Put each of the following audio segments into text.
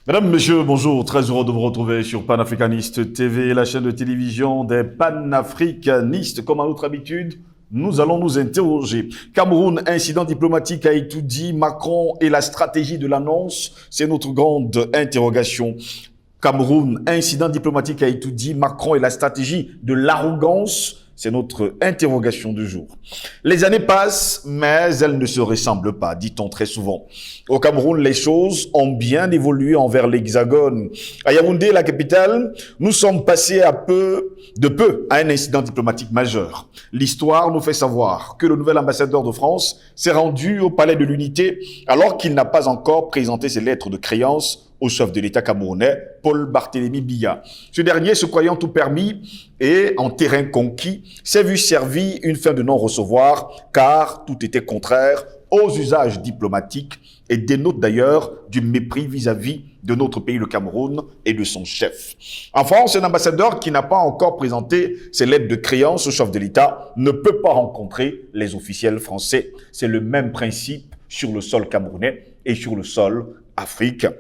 Mesdames, Messieurs, bonjour. Très heureux de vous retrouver sur Panafricaniste TV, la chaîne de télévision des panafricanistes. Comme à notre habitude, nous allons nous interroger. Cameroun, incident diplomatique a étudié Macron et la stratégie de l'annonce. C'est notre grande interrogation. Cameroun, incident diplomatique a étudié Macron et la stratégie de l'arrogance. C'est notre interrogation du jour. Les années passent, mais elles ne se ressemblent pas, dit-on très souvent. Au Cameroun, les choses ont bien évolué envers l'Hexagone. À Yaoundé, la capitale, nous sommes passés de peu à un incident diplomatique majeur. L'histoire nous fait savoir que le nouvel ambassadeur de France s'est rendu au Palais de l'Unité alors qu'il n'a pas encore présenté ses lettres de créance au chef de l'État camerounais, Paul Barthélémy Biya. Ce dernier, se croyant tout permis et en terrain conquis, s'est vu servir une fin de non-recevoir car tout était contraire aux usages diplomatiques et dénote d'ailleurs du mépris vis-à-vis de notre pays, le Cameroun, et de son chef. En France, un ambassadeur qui n'a pas encore présenté ses lettres de créance au chef de l'État ne peut pas rencontrer les officiels français. C'est le même principe sur le sol camerounais et sur le sol africain.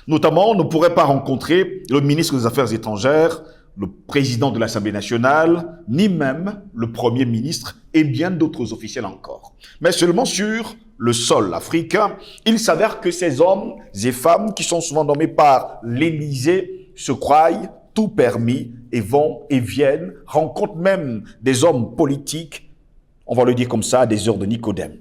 Notamment, on ne pourrait pas rencontrer le ministre des Affaires étrangères, le président de l'Assemblée nationale, ni même le Premier ministre et bien d'autres officiels encore. Mais seulement sur le sol africain, il s'avère que ces hommes et femmes qui sont souvent nommés par l'Élysée se croient tout permis et vont et viennent, rencontrent même des hommes politiques, on va le dire comme ça, à des heures de Nicodème.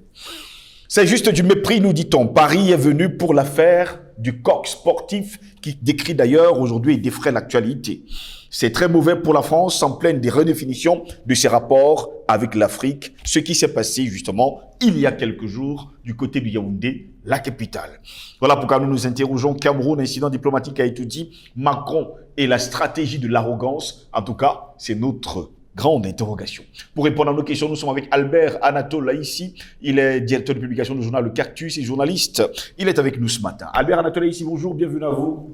C'est juste du mépris, nous dit-on. Paris est venu pour l'affaire du coq sportif qui décrit d'ailleurs aujourd'hui et défraie l'actualité. C'est très mauvais pour la France, en pleine des redéfinitions de ses rapports avec l'Afrique, ce qui s'est passé justement il y a quelques jours du côté de Yaoundé, la capitale. Voilà pourquoi nous nous interrogeons. Cameroun, incident diplomatique a étudié Macron et la stratégie de l'arrogance. En tout cas, c'est notre grande interrogation. Pour répondre à nos questions, nous sommes avec Albert Anatole là ici. Il est directeur de publication du journal Le Cactus et journaliste. Il est avec nous ce matin. Albert Anatole là ici, bonjour, bienvenue à vous.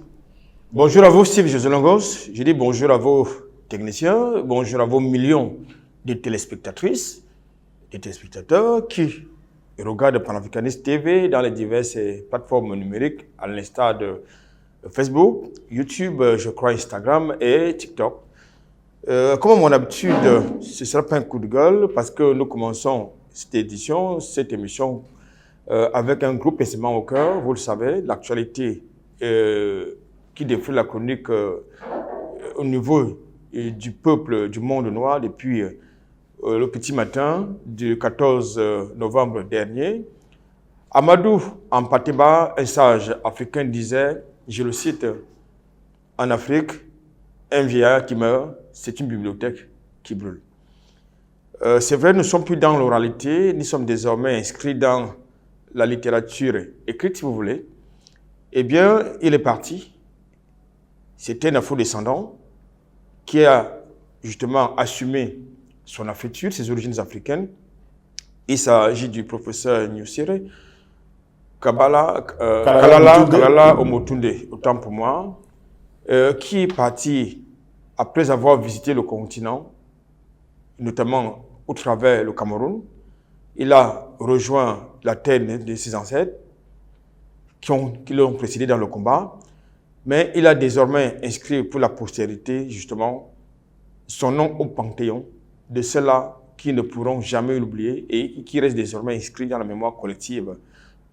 Bonjour à vous, Steve Joselangos. Je dis bonjour à vos techniciens, bonjour à vos millions de téléspectatrices, de téléspectateurs qui regardent Panafricaniste TV dans les diverses plateformes numériques, à l'instar de Facebook, YouTube, je crois Instagram et TikTok. Comme à mon habitude, ce ne sera pas un coup de gueule parce que nous commençons cette émission avec un groupe pincement au cœur. Vous le savez, l'actualité qui défile la chronique au niveau du peuple du monde noir depuis le petit matin du 14 novembre dernier. Amadou Ampateba, un sage africain, disait, je le cite, « En Afrique, un vieillard qui meurt, c'est une bibliothèque qui brûle. » C'est vrai, nous ne sommes plus dans l'oralité, nous sommes désormais inscrits dans la littérature écrite, si vous voulez. Eh bien, il est parti. C'était un afro-descendant qui a justement assumé son africature, ses origines africaines. Il s'agit du professeur Nyusire Kalala Omotunde, autant pour moi, qui est parti après avoir visité le continent, notamment au travers le Cameroun. Il a rejoint la terre de ses ancêtres qui l'ont précédé dans le combat. Mais il a désormais inscrit pour la postérité, justement, son nom au panthéon de ceux-là qui ne pourront jamais l'oublier et qui reste désormais inscrit dans la mémoire collective,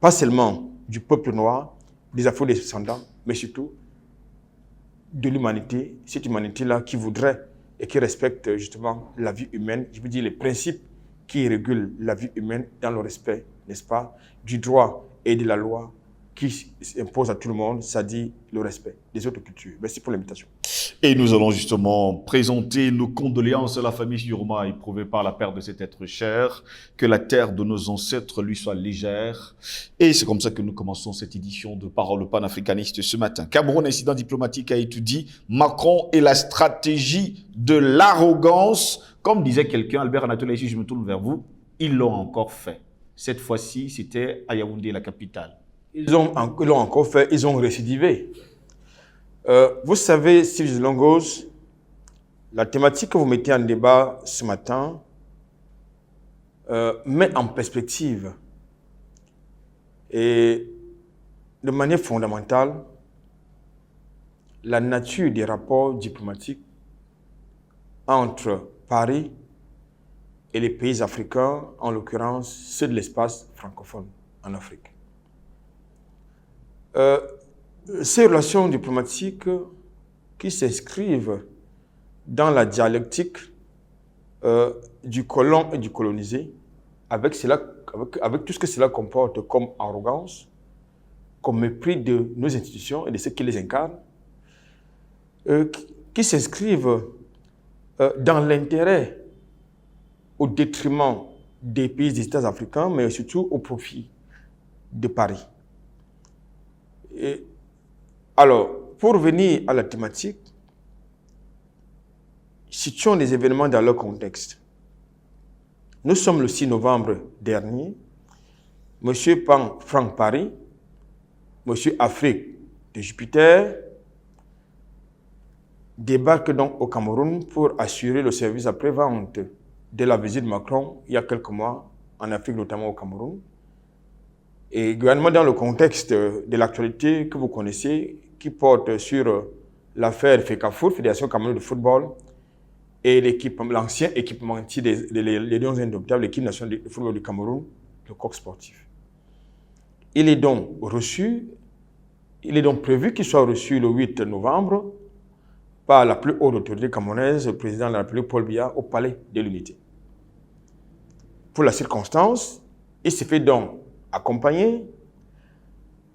pas seulement du peuple noir, des afro-descendants, mais surtout de l'humanité, cette humanité-là qui voudrait et qui respecte justement la vie humaine, je veux dire les principes qui régulent la vie humaine dans le respect, n'est-ce pas, du droit et de la loi qui impose à tout le monde, c'est-à-dire le respect des autres cultures. Merci pour l'invitation. Et nous allons justement présenter nos condoléances à la famille Yurma éprouvée par la perte de cet être cher, que la terre de nos ancêtres lui soit légère. Et c'est comme ça que nous commençons cette édition de Parole panafricaniste ce matin. Cameroun, incident diplomatique a étudié Macron et la stratégie de l'arrogance. Comme disait quelqu'un, Albert Anatole, ici je me tourne vers vous, ils l'ont encore fait. Cette fois-ci, c'était à Yaoundé, la capitale. Ils l'ont encore fait, ils ont récidivé. Vous savez, Steve Longos, La thématique que vous mettez en débat ce matin met en perspective et de manière fondamentale la nature des rapports diplomatiques entre Paris et les pays africains, en l'occurrence ceux de l'espace francophone en Afrique. Ces relations diplomatiques qui s'inscrivent dans la dialectique du colon et du colonisé, avec tout ce que cela comporte comme arrogance, comme mépris de nos institutions et de ceux qui les incarnent, qui s'inscrivent dans l'intérêt au détriment des pays des États africains, mais surtout au profit de Paris. Alors, pour revenir à la thématique, situons les événements dans leur contexte. Nous sommes le 6 novembre dernier. M. Franck Paris, M. Afrique de Jupiter, débarque donc au Cameroun pour assurer le service après-vente de la visite de Macron il y a quelques mois en Afrique, notamment au Cameroun. Et également dans le contexte de l'actualité que vous connaissez, qui porte sur l'affaire FECAFOOT, Fédération Cameroun de football, et l'ancien équipementier des Lions Indomptables, l'équipe nationale de football du Cameroun, le Coq Sportif. Il est donc prévu qu'il soit reçu le 8 novembre par la plus haute autorité camerounaise, le président de la République Paul Biya, au Palais de l'Unité. Pour la circonstance, il s'est fait donc accompagné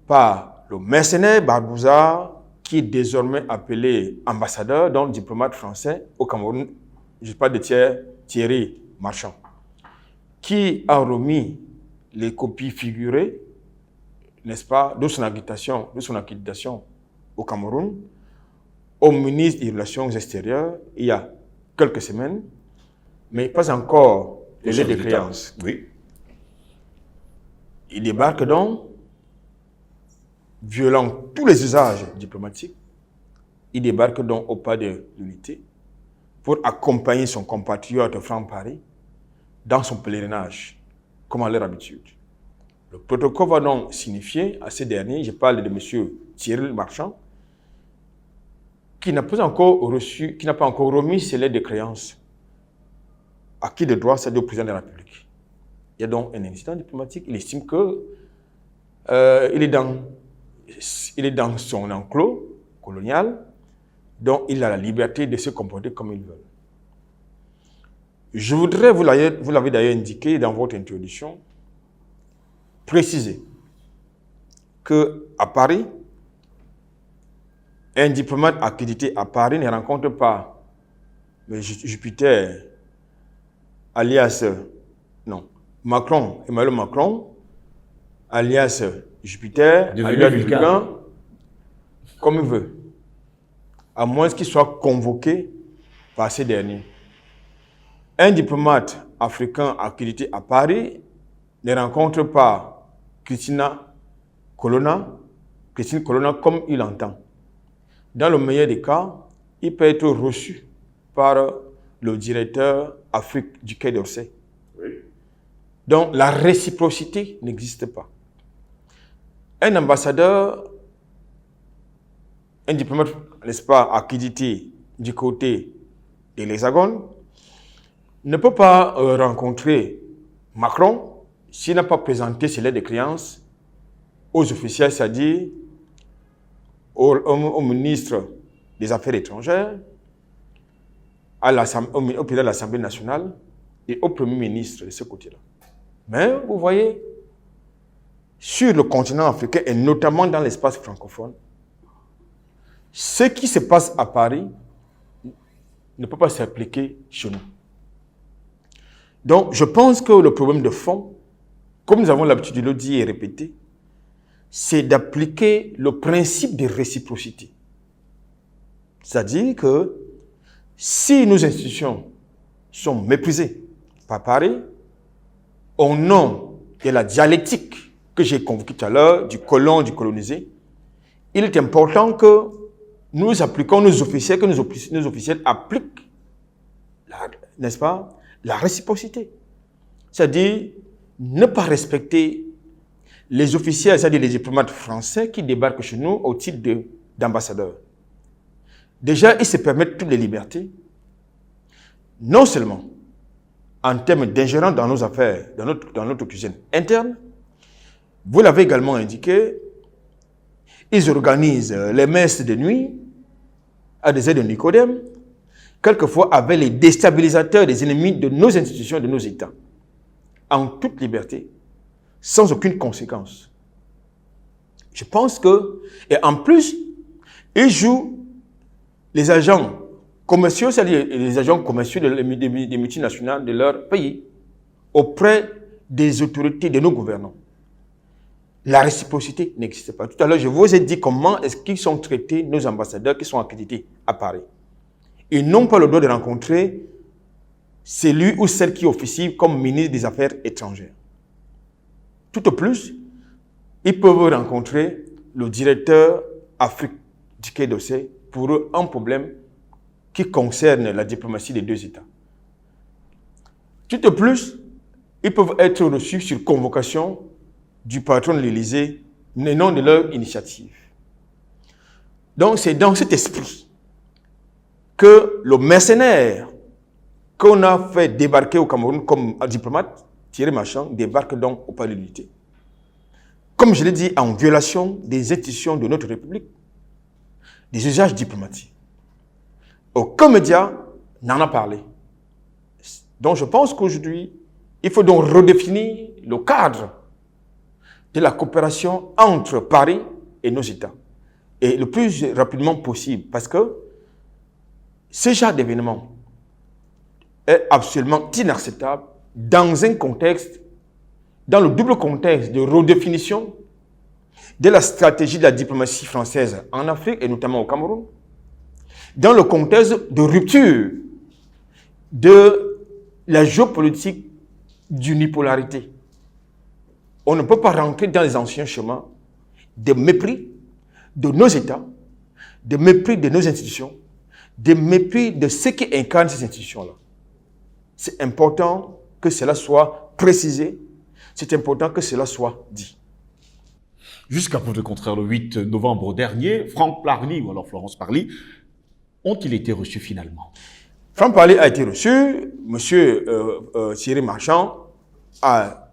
par le mercenaire Barbouza, qui est désormais appelé ambassadeur, donc diplomate français au Cameroun, je parle de Thierry Marchand, qui a remis les copies figurées, n'est-ce pas, de son accréditation au Cameroun, au ministre des Relations extérieures, il y a quelques semaines, mais pas encore les lettres de créance. Oui. Il débarque donc, violant tous les usages diplomatiques. Il débarque donc au pas de l'Unité pour accompagner son compatriote Franck Paris dans son pèlerinage, comme à leur habitude. Le protocole va donc signifier à ces derniers, je parle de M. Thierry Marchand, qui n'a pas encore remis ses lettres de créance. À qui de droit, c'est au président de la République. Il y a donc un incident diplomatique. Il estime que il est dans son enclos colonial, donc il a la liberté de se comporter comme il veut. Je voudrais, vous l'avez d'ailleurs indiqué dans votre introduction, préciser qu'à Paris, un diplomate accrédité à Paris ne rencontre pas Jupiter, alias, Emmanuel Macron, alias Jupiter, alias Vulcain, comme il veut, à moins qu'il soit convoqué par ces derniers. Un diplomate africain accrédité à Paris ne rencontre pas Christine Colonna comme il entend. Dans le meilleur des cas, il peut être reçu par le directeur Afrique du Quai d'Orsay. Oui. Donc, la réciprocité n'existe pas. Un ambassadeur, un diplomate, n'est-ce pas, accrédité du côté de l'Hexagone, ne peut pas rencontrer Macron s'il n'a pas présenté ses lettres de créance aux officiels, c'est-à-dire au ministre des Affaires étrangères, au président de l'Assemblée nationale et au Premier ministre de ce côté-là. Mais vous voyez, sur le continent africain et notamment dans l'espace francophone, ce qui se passe à Paris ne peut pas s'appliquer chez nous. Donc, je pense que le problème de fond, comme nous avons l'habitude de le dire et répéter, c'est d'appliquer le principe de réciprocité. C'est-à-dire que si nos institutions sont méprisées par Paris, au nom de la dialectique que j'ai convoquée tout à l'heure, du colon, du colonisé, il est important que nous appliquons nos officiels, que nos officiels appliquent n'est-ce pas, la réciprocité. C'est-à-dire ne pas respecter les officiels, c'est-à-dire les diplomates français qui débarquent chez nous au titre d'ambassadeurs. Déjà, ils se permettent toutes les libertés, non seulement en termes d'ingérence dans nos affaires, dans notre cuisine interne. Vous l'avez également indiqué, ils organisent les messes de nuit à des aides de Nicodème, quelquefois avec les déstabilisateurs des ennemis de nos institutions, de nos États, en toute liberté, sans aucune conséquence. Je pense que, et en plus, ils jouent les agents commerciaux, c'est-à-dire les agents commerciaux des multinationales de leur pays, auprès des autorités, de nos gouvernants. La réciprocité n'existe pas. Tout à l'heure, je vous ai dit comment est-ce qu'ils sont traités, nos ambassadeurs qui sont accrédités à Paris. Ils n'ont pas le droit de rencontrer celui ou celle qui officie comme ministre des Affaires étrangères. Tout au plus, ils peuvent rencontrer le directeur Afrique du Quai d'Orsay pour eux un problème qui concerne la diplomatie des deux États. Tout au plus, ils peuvent être reçus sur convocation du patron de l'Élysée, mais non de leur initiative. Donc, c'est dans cet esprit que le mercenaire qu'on a fait débarquer au Cameroun comme diplomate, Thierry Marchand, débarque donc au palais de l'Unité. Comme je l'ai dit, en violation des institutions de notre République, des usages diplomatiques. Aucun média n'en a parlé. Donc, je pense qu'aujourd'hui, il faut donc redéfinir le cadre de la coopération entre Paris et nos États. Et le plus rapidement possible, parce que ce genre d'événement est absolument inacceptable dans un contexte, dans le double contexte de redéfinition de la stratégie de la diplomatie française en Afrique et notamment au Cameroun, dans le contexte de rupture de la géopolitique d'unipolarité. On ne peut pas rentrer dans les anciens chemins de mépris de nos États, de mépris de nos institutions, de mépris de ceux qui incarnent ces institutions-là. C'est important que cela soit précisé, c'est important que cela soit dit. Jusqu'à preuve de contraire, le 8 novembre dernier, Franck Parly ou alors Florence Parly ont-ils été reçus finalement? Franck Parly a été reçu, monsieur Thierry Marchand a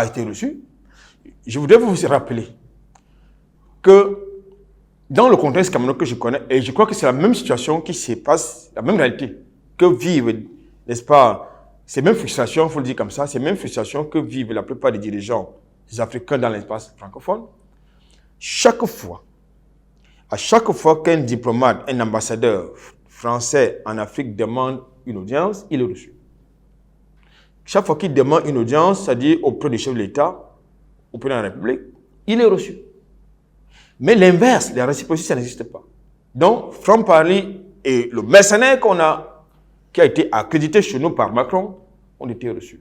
été reçu. Je voudrais vous rappeler que dans le contexte camerounais que je connais, et je crois que c'est la même situation qui se passe, la même réalité que vivent, n'est-ce pas, ces mêmes frustrations, il faut le dire comme ça, ces mêmes frustrations que vivent la plupart des dirigeants africains dans l'espace francophone. À chaque fois qu'un diplomate, un ambassadeur français en Afrique demande une audience, il est reçu. Chaque fois qu'il demande une audience, c'est-à-dire auprès du chef de l'État, auprès de la République, il est reçu. Mais l'inverse, la réciprocité, ça n'existe pas. Donc, Franck Parly et le mercenaire qui a été accrédité chez nous par Macron, ont été reçus.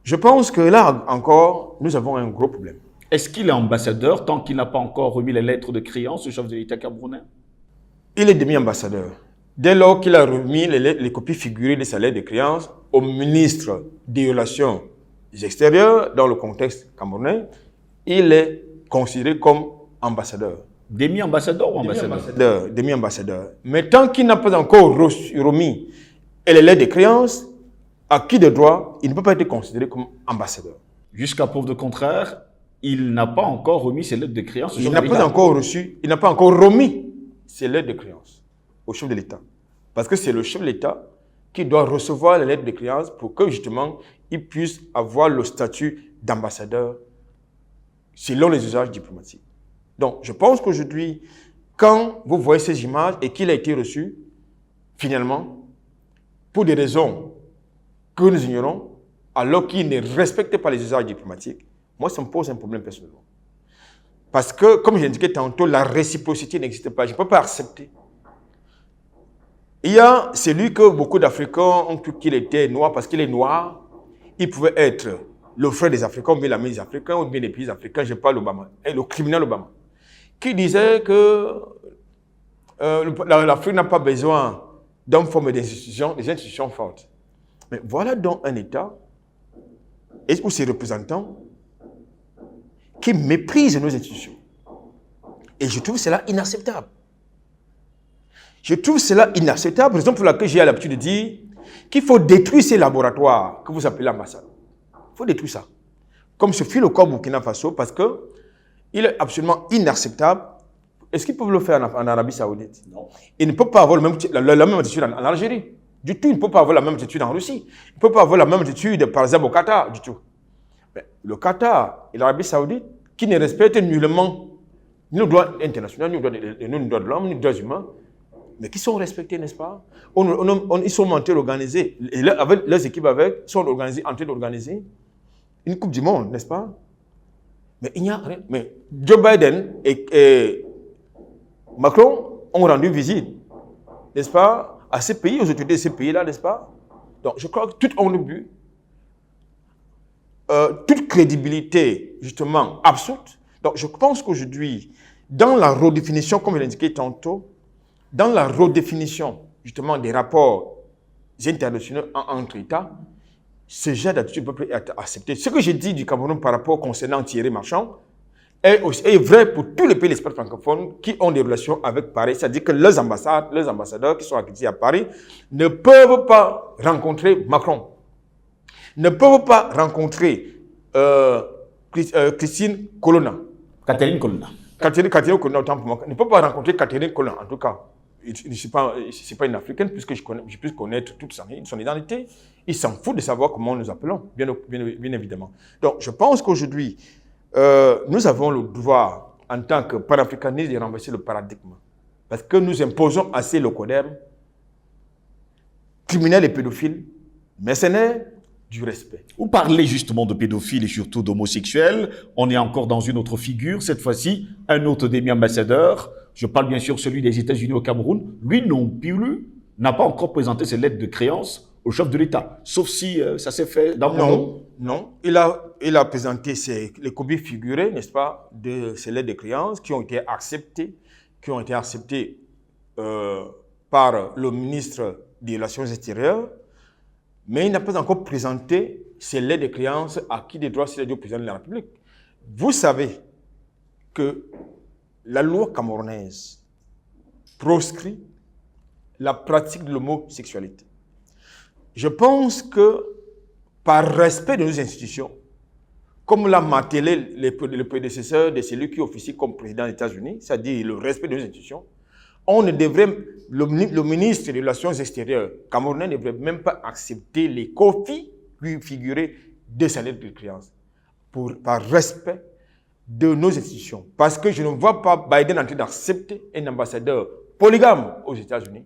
Je pense que là encore, nous avons un gros problème. Est-ce qu'il est ambassadeur tant qu'il n'a pas encore remis les lettres de créance au chef de l'État camerounais? Il est demi-ambassadeur. Dès lors qu'il a remis les copies figurées de sa lettre de créance au ministre des Relations extérieures dans le contexte camerounais, il est considéré comme ambassadeur. Demi-ambassadeur ou ambassadeur? Demi-ambassadeur. Mais tant qu'il n'a pas encore remis les lettres de créance, à qui de droit, il ne peut pas être considéré comme ambassadeur. Jusqu'à preuve de contraire, il n'a pas encore remis ses lettres de créance au chef de l'État. Il n'a pas encore remis ses lettres de créance au chef de l'État. Parce que c'est le chef de l'État qui doit recevoir les lettres de créance pour que justement il puisse avoir le statut d'ambassadeur selon les usages diplomatiques. Donc, je pense qu'aujourd'hui, quand vous voyez ces images et qu'il a été reçu, finalement, pour des raisons que nous ignorons, alors qu'il ne respecte pas les usages diplomatiques, moi, ça me pose un problème personnellement. Parce que, comme j'ai indiqué tantôt, la réciprocité n'existe pas. Je ne peux pas accepter. Il y a celui que beaucoup d'Africains ont cru qu'il était noir parce qu'il est noir. Il pouvait être le frère des Africains, ou bien l'ami des Africains, ou bien des pays africains. Je parle d'Obama, le criminel Obama, qui disait que l'Afrique n'a pas besoin d'hommes forment des institutions fortes. Mais voilà donc un État où ses représentants qui méprisent nos institutions. Et je trouve cela inacceptable. Je trouve cela inacceptable, raison pour laquelle j'ai l'habitude de dire qu'il faut détruire ces laboratoires que vous appelez l'ambassade. Il faut détruire ça. Comme ce fut le cas au Burkina Faso, parce qu'il est absolument inacceptable. Est-ce qu'ils peuvent le faire en Arabie Saoudite? Non. Ils ne peuvent pas avoir la même attitude en Algérie. Du tout, ils ne peuvent pas avoir la même attitude en Russie. Ils ne peuvent pas avoir la même attitude, par exemple, au Qatar, du tout. Mais le Qatar et l'Arabie Saoudite, qui ne respectent nullement ni le droit international, ni le droit de l'homme, ni les droits humains, mais qui sont respectés, n'est-ce pas? Ils sont en train d'organiser, avec leurs équipes sont en train d'organiser une Coupe du Monde, n'est-ce pas? Mais il n'y a rien. Mais Joe Biden et Macron ont rendu visite, n'est-ce pas, à ces pays, aux autorités de ces pays-là, n'est-ce pas? Donc je crois que tout ont le but, toute crédibilité, justement, absurde. Donc je pense qu'aujourd'hui, dans la redéfinition, comme je l'ai indiqué tantôt, dans la redéfinition, justement, des rapports internationaux entre États, ce genre d'attitude peut plus être accepté. Ce que j'ai dit du Cameroun par rapport concernant Thierry Marchand est vrai pour tous les pays de l'espace francophone qui ont des relations avec Paris. C'est-à-dire que leurs ambassadeurs qui sont accrédités à Paris ne peuvent pas rencontrer Macron, ne peuvent pas rencontrer Christine Colonna. Catherine Colonna. Catherine Colonna, autant pour moi, ne peut pas rencontrer Catherine Colonna, en tout cas. Ce n'est pas une Africaine, puisque je puisse connaître toute son identité. Il s'en fout de savoir comment nous appelons, bien évidemment. Donc, je pense qu'aujourd'hui, nous avons le devoir, en tant que panafricanistes, de renverser le paradigme. Parce que nous imposons assez le codème, criminels et pédophiles, mercenaires, du respect. Vous parlez justement de pédophiles et surtout d'homosexuels. On est encore dans une autre figure, cette fois-ci, un autre demi-ambassadeur. Je parle bien sûr celui des États-Unis au Cameroun. Lui non plus n'a pas encore présenté ses lettres de créance au chef de l'État. Sauf si ça s'est fait dans mon nom. Non. Il a présenté les copies figurées, n'est-ce pas, de ces lettres de créance qui ont été acceptées, par le ministre des Relations extérieures. Mais il n'a pas encore présenté ces lettres de créance à qui des droits s'il a dit au président de la République. Vous savez que la loi camerounaise proscrit la pratique de l'homosexualité. Je pense que, par respect de nos institutions, comme l'a martelé le prédécesseur de celui qui officie comme président des États-Unis, c'est-à-dire le respect de nos institutions, le ministre des Relations extérieures camerounais ne devrait même pas accepter les copies figurées de sa lettre de créance par respect de nos institutions. Parce que je ne vois pas Biden en train d'accepter un ambassadeur polygame aux États-Unis.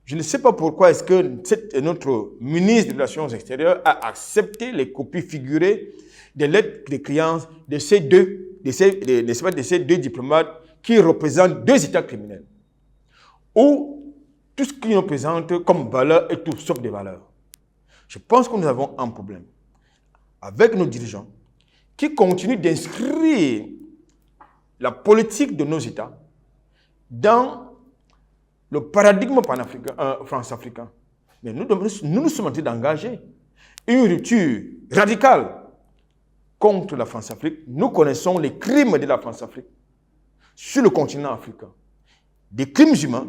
Je ne sais pas pourquoi est-ce que notre ministre des Relations extérieures a accepté les copies figurées des lettres de créance de ces deux diplomates qui représentent deux États criminels, où tout ce qu'ils nous présentent comme valeur est tout sauf des valeurs. Je pense que nous avons un problème avec nos dirigeants qui continuent d'inscrire la politique de nos États dans le paradigme france-africain. Mais nous sommes en train d'engager une rupture radicale contre la France-Afrique. Nous connaissons les crimes de la France-Afrique sur le continent africain. Des crimes humains,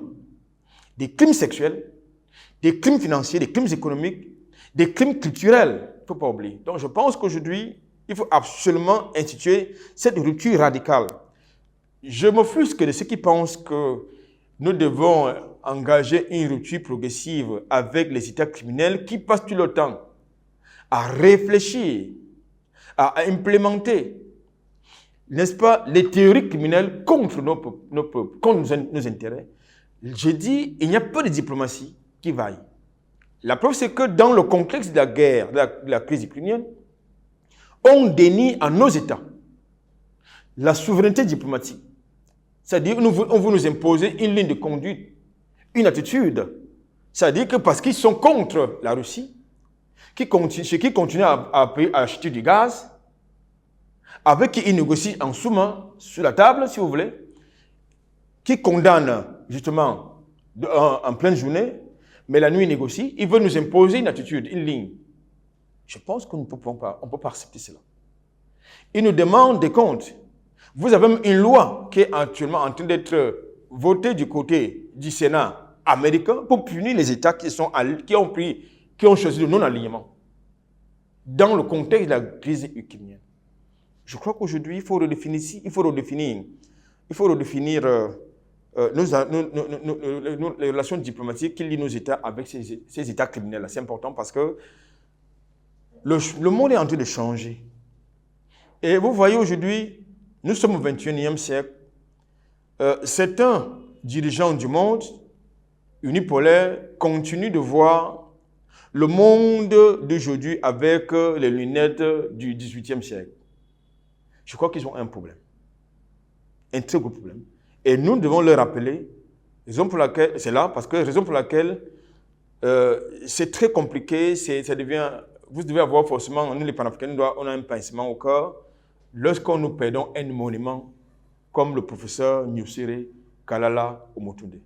des crimes sexuels, des crimes financiers, des crimes économiques, des crimes culturels. Il ne faut pas oublier. Donc je pense qu'aujourd'hui, il faut absolument instituer cette rupture radicale. Je m'offusque de ceux qui pensent que nous devons engager une rupture progressive avec les États criminels qui passent tout le temps à réfléchir, à implémenter, n'est-ce pas, les théories criminelles contre nos intérêts. Je dis, il n'y a pas de diplomatie qui vaille. La preuve, c'est que dans le contexte de la guerre, de la crise ukrainienne, on dénie à nos États la souveraineté diplomatique. C'est-à-dire on veut nous imposer une ligne de conduite, une attitude. C'est-à-dire que parce qu'ils sont contre la Russie, qui continue à acheter du gaz, avec qui ils négocient en sous-main, sur la table, si vous voulez, qui condamnent justement en pleine journée, Mais la nuit, ils négocient. Ils veulent nous imposer une attitude, une ligne. Je pense qu'on ne peut pas, accepter cela. Ils nous demandent des comptes. Vous avez même une loi qui est actuellement en train d'être votée du côté du Sénat américain pour punir les États qui ont choisi le non-alignement dans le contexte de la crise ukrainienne. Je crois qu'aujourd'hui, il faut redéfinir les relations diplomatiques qui lient nos États avec ces États criminels. C'est important parce que le monde est en train de changer. Et vous voyez aujourd'hui, nous sommes au XXIe siècle. Certains dirigeants du monde unipolaire continuent de voir le monde d'aujourd'hui avec les lunettes du XVIIIe siècle. Je crois qu'ils ont un problème. Un très gros problème. Et nous devons leur rappeler, raison pour laquelle c'est très compliqué, vous devez avoir forcément, nous les panafricains, on a un pincement au cœur lorsqu'on nous perdons un monument comme le professeur Nusire Kalala Omotunde.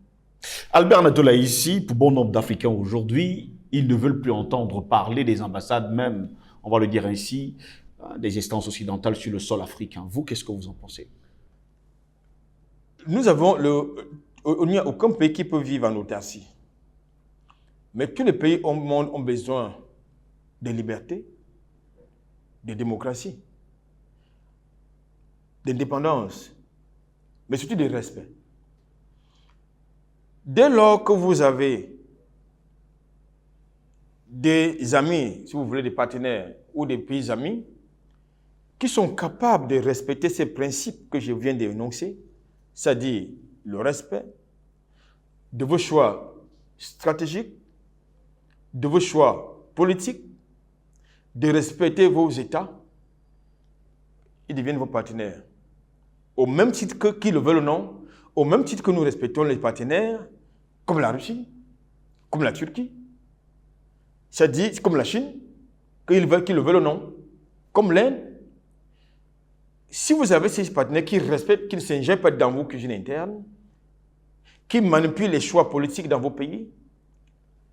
Albert Natola, ici, pour bon nombre d'Africains aujourd'hui, ils ne veulent plus entendre parler des ambassades, même, on va le dire ainsi, des instances occidentales sur le sol africain. Vous, qu'est-ce que vous en pensez? Il n'y a aucun pays qui peut vivre en autarcie. Mais tous les pays au monde ont besoin de liberté, de démocratie, d'indépendance, mais surtout de respect. Dès lors que vous avez des amis, si vous voulez des partenaires ou des pays amis, qui sont capables de respecter ces principes que je viens d'énoncer, c'est-à-dire le respect de vos choix stratégiques, de vos choix politiques, de respecter vos États, ils deviennent vos partenaires. Au même titre qu'ils le veulent ou non, au même titre que nous respectons les partenaires, comme la Russie, comme la Turquie, c'est-à-dire comme la Chine, qu'ils le veulent ou non, comme l'Inde. Si vous avez ces partenaires qui respectent, qui ne s'ingèrent pas dans vos cuisines internes, qui manipulent les choix politiques dans vos pays,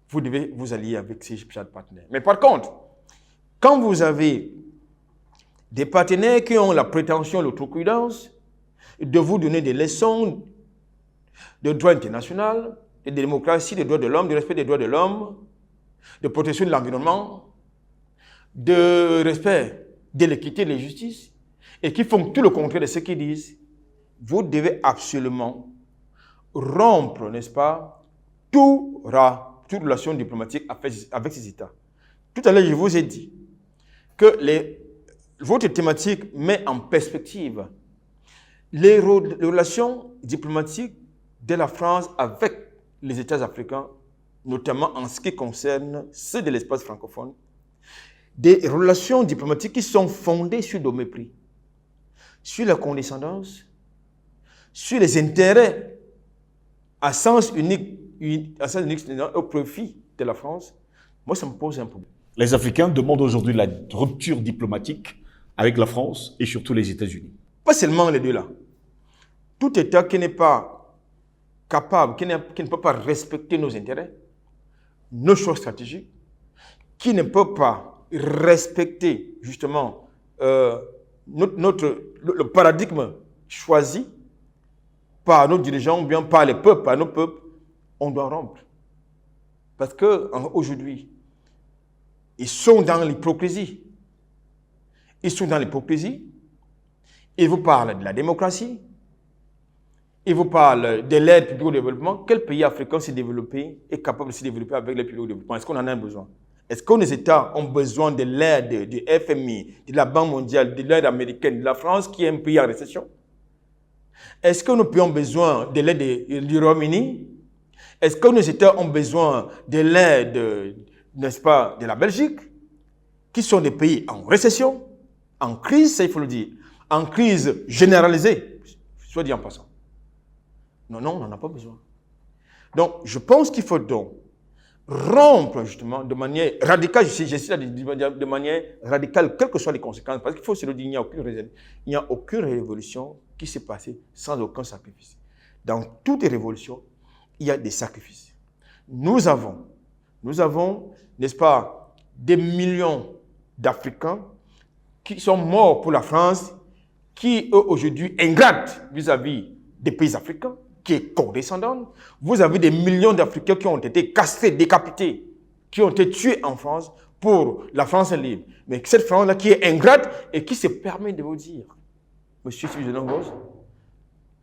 vous devez vous allier avec ces partenaires. Mais par contre, quand vous avez des partenaires qui ont la prétention, l'outrecuidance, de vous donner des leçons de droit international, de démocratie, des droits de l'homme, de respect des droits de l'homme, de protection de l'environnement, de respect de l'équité et de la justice, et qui font tout le contraire de ce qu'ils disent, vous devez absolument rompre, n'est-ce pas, toute relation diplomatique avec ces États. Tout à l'heure, je vous ai dit que votre thématique met en perspective les relations diplomatiques de la France avec les États africains, notamment en ce qui concerne ceux de l'espace francophone, des relations diplomatiques qui sont fondées sur le mépris, sur la condescendance, sur les intérêts à sens unique au profit de la France. Moi, ça me pose un problème. Les Africains demandent aujourd'hui la rupture diplomatique avec la France et surtout les États-Unis. Pas seulement les deux là. Tout État qui n'est pas capable, qui ne peut pas respecter nos intérêts, nos choix stratégiques, qui ne peut pas respecter justement le paradigme choisi par nos dirigeants, ou bien par les peuples, par nos peuples, on doit rompre. Parce qu'aujourd'hui, ils sont dans l'hypocrisie. Ils sont dans l'hypocrisie. Ils vous parlent de la démocratie. Ils vous parlent de l'aide publique au développement. Quel pays africain s'est développé, est capable de se développer avec l'aide publique au développement? Est-ce qu'on en a besoin? Est-ce que nos États ont besoin de l'aide du FMI, de la Banque mondiale, de l'aide américaine, de la France qui est un pays en récession? Est-ce que nos pays ont besoin de l'aide du Royaume-Uni? Est-ce que nos États ont besoin de l'aide, n'est-ce pas, de la Belgique, qui sont des pays en récession, en crise, ça il faut le dire, en crise généralisée, soit dit en passant? Non, on n'en a pas besoin. Donc, je pense qu'il faut donc rompre justement de manière radicale, de manière radicale, quelles que soient les conséquences, parce qu'il faut se le dire, il n'y a aucune révolution qui s'est passée sans aucun sacrifice. Dans toute révolution, il y a des sacrifices. Nous avons Nous avons, n'est-ce pas, des millions d'Africains qui sont morts pour la France, qui, eux, aujourd'hui, ingrates vis-à-vis des pays africains, qui est condescendante. Vous avez des millions d'Africains qui ont été castrés, décapités, qui ont été tués en France pour la France libre. Mais cette France-là qui est ingrate et qui se permet de vous dire, monsieur Sylvie Zelangos,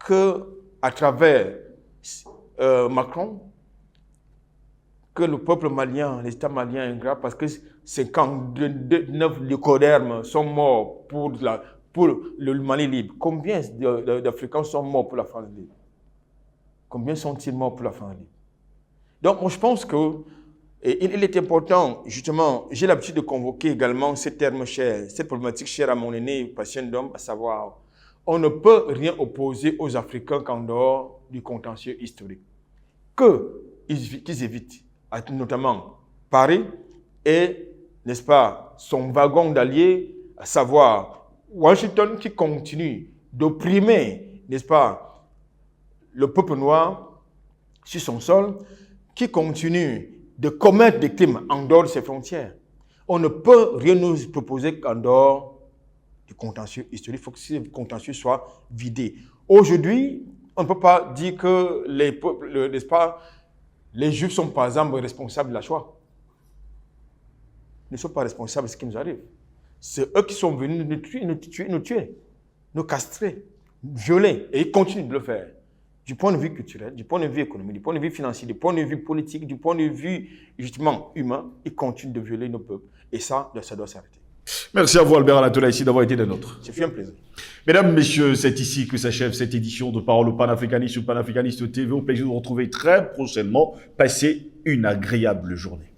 qu'à travers Macron, que le peuple malien, l'État malien est ingrat parce que 59 lycodermes sont morts pour le Mali libre. Combien d'Africains sont morts pour la France libre? Combien sont-ils morts pour la France libre? Donc, moi, je pense que il est important, justement, j'ai l'habitude de convoquer également ces termes chers, cette problématique chère à mon aîné, patient d'homme, à savoir, on ne peut rien opposer aux Africains qu'en dehors du contentieux historique. Qu'ils évitent, notamment Paris et, n'est-ce pas, son wagon d'alliés, à savoir Washington qui continue d'opprimer, n'est-ce pas, le peuple noir sur son sol, qui continue de commettre des crimes en dehors de ses frontières. On ne peut rien nous proposer qu'en dehors du contentieux historique. Il faut que ce contentieux soit vidé. Aujourd'hui, on ne peut pas dire que les peuples, n'est-ce pas, les Juifs sont par exemple responsables de la Shoah. Ils ne sont pas responsables de ce qui nous arrive. C'est eux qui sont venus nous tuer, nous castrer, violer, et ils continuent de le faire. Du point de vue culturel, du point de vue économique, du point de vue financier, du point de vue politique, du point de vue justement humain, ils continuent de violer nos peuples. Et ça doit s'arrêter. Merci à vous, Albert Anatola, ici d'avoir été des nôtres. C'est fait un plaisir. Mesdames, messieurs, c'est ici que s'achève cette édition de Parole au Panafricaniste sur Panafricaniste TV. Au plaisir de vous retrouver très prochainement. Passez une agréable journée.